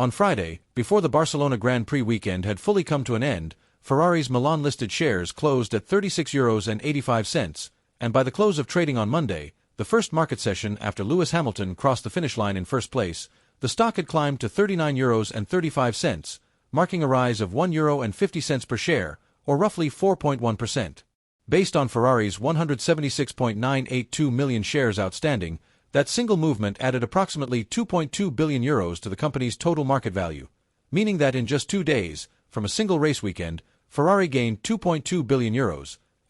On Friday, before the Barcelona Grand Prix weekend had fully come to an end, Ferrari's Milan-listed shares closed at €36.85, and by the close of trading on Monday, the first market session after Lewis Hamilton crossed the finish line in first place, the stock had climbed to €39.35, marking a rise of €1.50 per share, or roughly 4.1%. Based on Ferrari's 176.982 million shares outstanding, that single movement added approximately €2.2 billion to the company's total market value, meaning that in just 2 days, from a single race weekend, Ferrari gained €2.2 billion,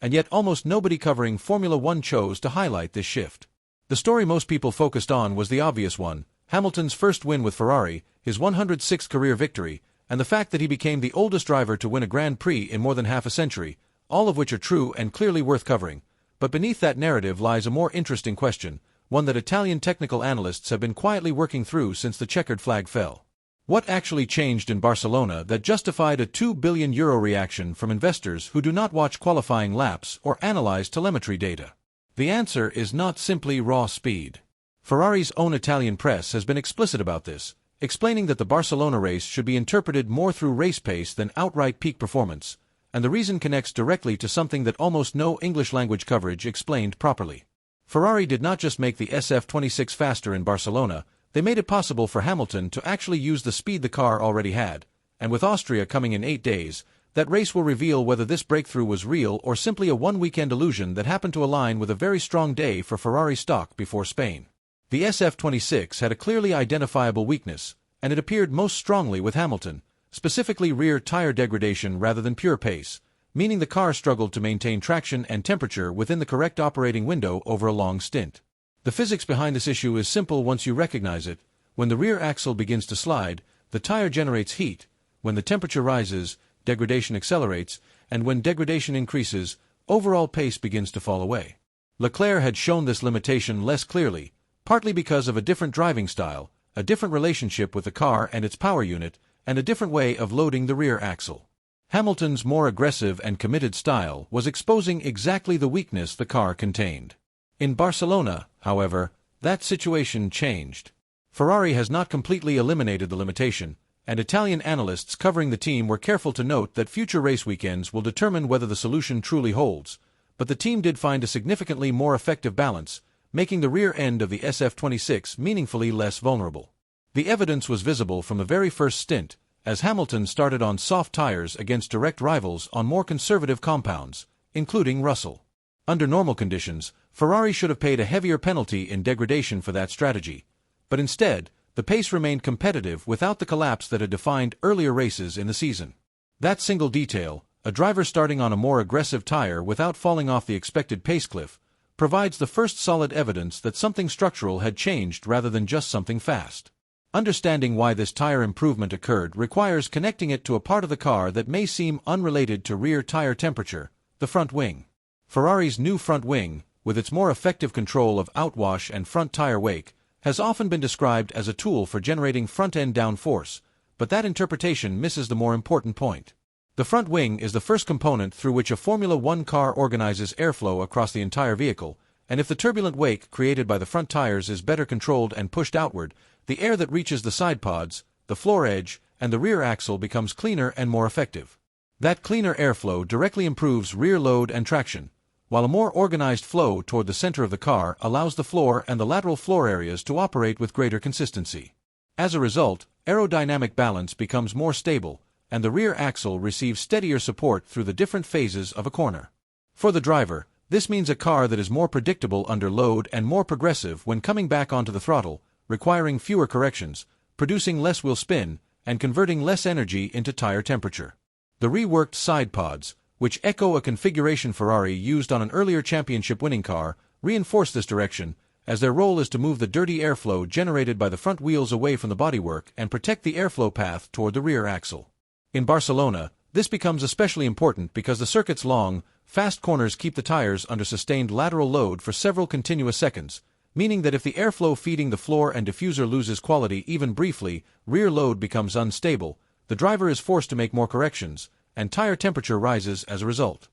and yet almost nobody covering Formula One chose to highlight this shift. The story most people focused on was the obvious one: Hamilton's first win with Ferrari, his 106th career victory, and the fact that he became the oldest driver to win a Grand Prix in more than half a century, all of which are true and clearly worth covering. But beneath that narrative lies a more interesting question, one that Italian technical analysts have been quietly working through since the checkered flag fell. What actually changed in Barcelona that justified a €2 billion reaction from investors who do not watch qualifying laps or analyze telemetry data? The answer is not simply raw speed. Ferrari's own Italian press has been explicit about this, explaining that the Barcelona race should be interpreted more through race pace than outright peak performance, and the reason connects directly to something that almost no English-language coverage explained properly. Ferrari did not just make the SF26 faster in Barcelona, they made it possible for Hamilton to actually use the speed the car already had, and with Austria coming in 8 days, that race will reveal whether this breakthrough was real or simply a one-weekend illusion that happened to align with a very strong day for Ferrari stock before Spain. The SF26 had a clearly identifiable weakness, and it appeared most strongly with Hamilton, specifically rear tire degradation rather than pure pace, meaning the car struggled to maintain traction and temperature within the correct operating window over a long stint. The physics behind this issue is simple once you recognize it. When the rear axle begins to slide, the tire generates heat. When the temperature rises, degradation accelerates, and when degradation increases, overall pace begins to fall away. Leclerc had shown this limitation less clearly, partly because of a different driving style, a different relationship with the car and its power unit, and a different way of loading the rear axle. Hamilton's more aggressive and committed style was exposing exactly the weakness the car contained. In Barcelona, however, that situation changed. Ferrari has not completely eliminated the limitation, and Italian analysts covering the team were careful to note that future race weekends will determine whether the solution truly holds, but the team did find a significantly more effective balance, making the rear end of the SF26 meaningfully less vulnerable. The evidence was visible from the very first stint, as Hamilton started on soft tires against direct rivals on more conservative compounds, including Russell. Under normal conditions, Ferrari should have paid a heavier penalty in degradation for that strategy, but instead, the pace remained competitive without the collapse that had defined earlier races in the season. That single detail, a driver starting on a more aggressive tire without falling off the expected pace cliff, provides the first solid evidence that something structural had changed rather than just something fast. Understanding why this tire improvement occurred requires connecting it to a part of the car that may seem unrelated to rear tire temperature: the front wing. Ferrari's new front wing, with its more effective control of outwash and front tire wake, has often been described as a tool for generating front-end downforce, but that interpretation misses the more important point. The front wing is the first component through which a Formula One car organizes airflow across the entire vehicle, and if the turbulent wake created by the front tires is better controlled and pushed outward, the air that reaches the side pods, the floor edge, and the rear axle becomes cleaner and more effective. That cleaner airflow directly improves rear load and traction, while a more organized flow toward the center of the car allows the floor and the lateral floor areas to operate with greater consistency. As a result, aerodynamic balance becomes more stable, and the rear axle receives steadier support through the different phases of a corner. For the driver, this means a car that is more predictable under load and more progressive when coming back onto the throttle, requiring fewer corrections, producing less wheel spin, and converting less energy into tire temperature. The reworked side pods, which echo a configuration Ferrari used on an earlier championship-winning car, reinforce this direction, as their role is to move the dirty airflow generated by the front wheels away from the bodywork and protect the airflow path toward the rear axle. In Barcelona, this becomes especially important because the circuit's long, fast corners keep the tires under sustained lateral load for several continuous seconds, meaning that if the airflow feeding the floor and diffuser loses quality even briefly, rear load becomes unstable, the driver is forced to make more corrections, and tire temperature rises as a result.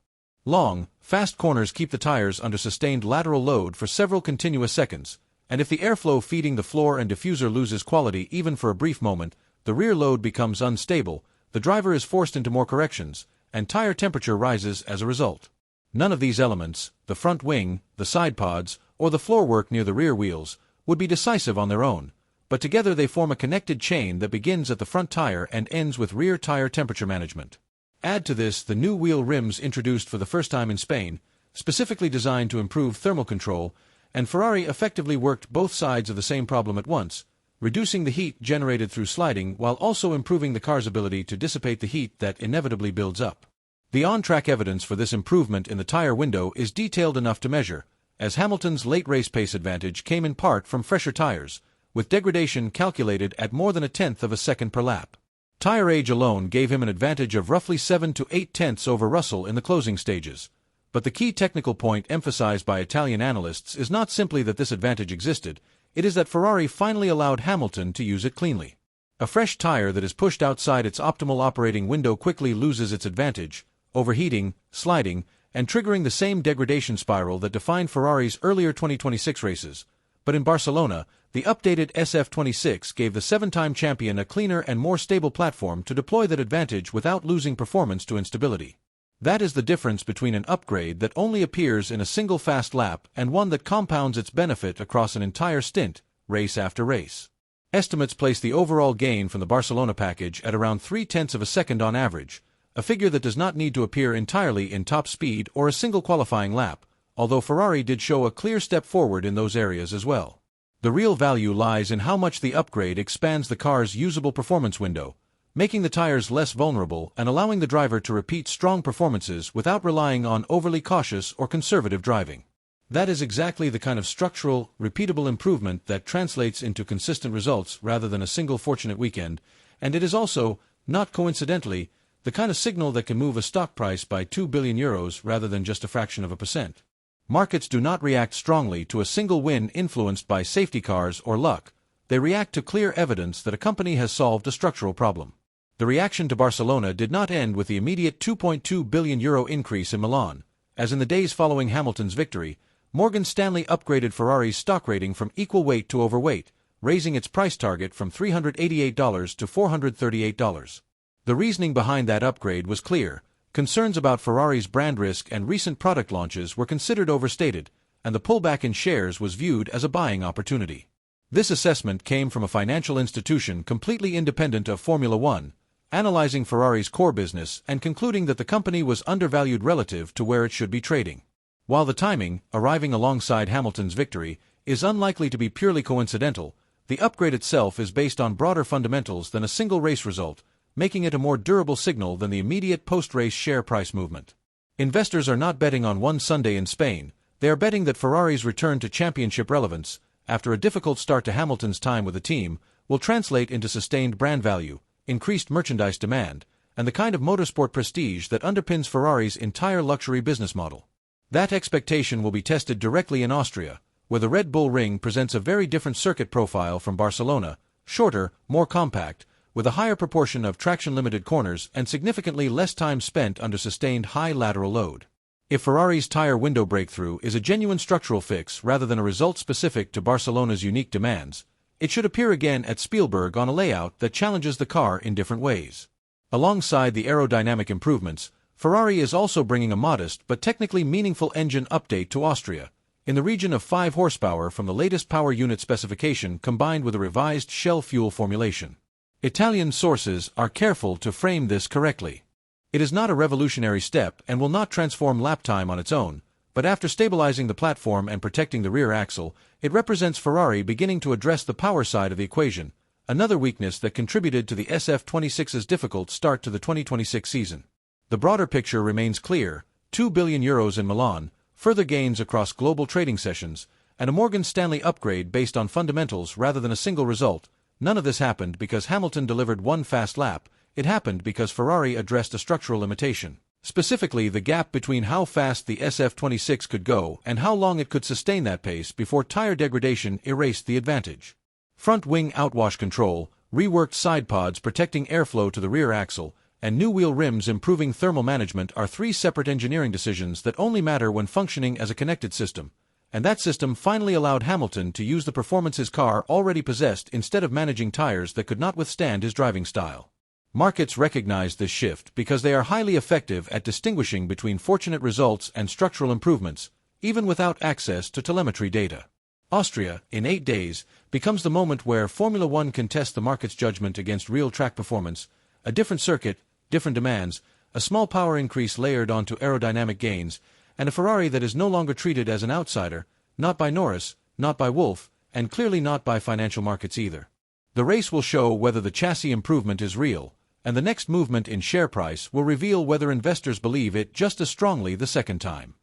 Long, fast corners keep the tires under sustained lateral load for several continuous seconds, and if the airflow feeding the floor and diffuser loses quality even for a brief moment, the rear load becomes unstable, the driver is forced into more corrections, and tire temperature rises as a result. None of these elements, the front wing, the side pods, or the floorwork near the rear wheels, would be decisive on their own, but together they form a connected chain that begins at the front tire and ends with rear tire temperature management. Add to this the new wheel rims introduced for the first time in Spain, specifically designed to improve thermal control, and Ferrari effectively worked both sides of the same problem at once, reducing the heat generated through sliding while also improving the car's ability to dissipate the heat that inevitably builds up. The on-track evidence for this improvement in the tire window is detailed enough to measure, as Hamilton's late race pace advantage came in part from fresher tires, with degradation calculated at more than 1/10 of a second per lap. Tire age alone gave him an advantage of roughly 7 to 8 tenths over Russell in the closing stages. But the key technical point emphasized by Italian analysts is not simply that this advantage existed, it is that Ferrari finally allowed Hamilton to use it cleanly. A fresh tire that is pushed outside its optimal operating window quickly loses its advantage, overheating, sliding, and triggering the same degradation spiral that defined Ferrari's earlier 2026 races. But in Barcelona, the updated SF26 gave the 7-time champion a cleaner and more stable platform to deploy that advantage without losing performance to instability. That is the difference between an upgrade that only appears in a single fast lap and one that compounds its benefit across an entire stint, race after race. Estimates place the overall gain from the Barcelona package at around 0.3 of a second on average, a figure that does not need to appear entirely in top speed or a single qualifying lap, although Ferrari did show a clear step forward in those areas as well. The real value lies in how much the upgrade expands the car's usable performance window, making the tires less vulnerable and allowing the driver to repeat strong performances without relying on overly cautious or conservative driving. That is exactly the kind of structural, repeatable improvement that translates into consistent results rather than a single fortunate weekend, and it is also, not coincidentally, the kind of signal that can move a stock price by €2 billion rather than just a fraction of a percent. Markets do not react strongly to a single win influenced by safety cars or luck. They react to clear evidence that a company has solved a structural problem. The reaction to Barcelona did not end with the immediate €2.2 billion increase in Milan. As in the days following Hamilton's victory, Morgan Stanley upgraded Ferrari's stock rating from equal weight to overweight, raising its price target from $388 to $438. The reasoning behind that upgrade was clear. Concerns about Ferrari's brand risk and recent product launches were considered overstated, and the pullback in shares was viewed as a buying opportunity. This assessment came from a financial institution completely independent of Formula One, analyzing Ferrari's core business and concluding that the company was undervalued relative to where it should be trading. While the timing, arriving alongside Hamilton's victory, is unlikely to be purely coincidental, the upgrade itself is based on broader fundamentals than a single race result, making it a more durable signal than the immediate post-race share price movement. Investors are not betting on one Sunday in Spain, they are betting that Ferrari's return to championship relevance, after a difficult start to Hamilton's time with the team, will translate into sustained brand value, increased merchandise demand, and the kind of motorsport prestige that underpins Ferrari's entire luxury business model. That expectation will be tested directly in Austria, where the Red Bull Ring presents a very different circuit profile from Barcelona, shorter, more compact, with a higher proportion of traction-limited corners and significantly less time spent under sustained high lateral load. If Ferrari's tire window breakthrough is a genuine structural fix rather than a result specific to Barcelona's unique demands, it should appear again at Spielberg on a layout that challenges the car in different ways. Alongside the aerodynamic improvements, Ferrari is also bringing a modest but technically meaningful engine update to Austria, in the region of 5 horsepower from the latest power unit specification combined with a revised Shell fuel formulation. Italian sources are careful to frame this correctly. It is not a revolutionary step and will not transform lap time on its own, but after stabilizing the platform and protecting the rear axle, it represents Ferrari beginning to address the power side of the equation, another weakness that contributed to the SF26's difficult start to the 2026 season. The broader picture remains clear: €2 billion in Milan, further gains across global trading sessions, and a Morgan Stanley upgrade based on fundamentals rather than a single result. None of this happened because Hamilton delivered one fast lap, it happened because Ferrari addressed a structural limitation. Specifically, the gap between how fast the SF26 could go and how long it could sustain that pace before tire degradation erased the advantage. Front wing outwash control, reworked side pods protecting airflow to the rear axle, and new wheel rims improving thermal management are 3 separate engineering decisions that only matter when functioning as a connected system, and that system finally allowed Hamilton to use the performance his car already possessed instead of managing tires that could not withstand his driving style. Markets recognize this shift because they are highly effective at distinguishing between fortunate results and structural improvements, even without access to telemetry data. Austria, in 8 days, becomes the moment where Formula One can test the market's judgment against real track performance, a different circuit, different demands, a small power increase layered onto aerodynamic gains, and a Ferrari that is no longer treated as an outsider, not by Norris, not by Wolff, and clearly not by financial markets either. The race will show whether the chassis improvement is real, and the next movement in share price will reveal whether investors believe it just as strongly the second time.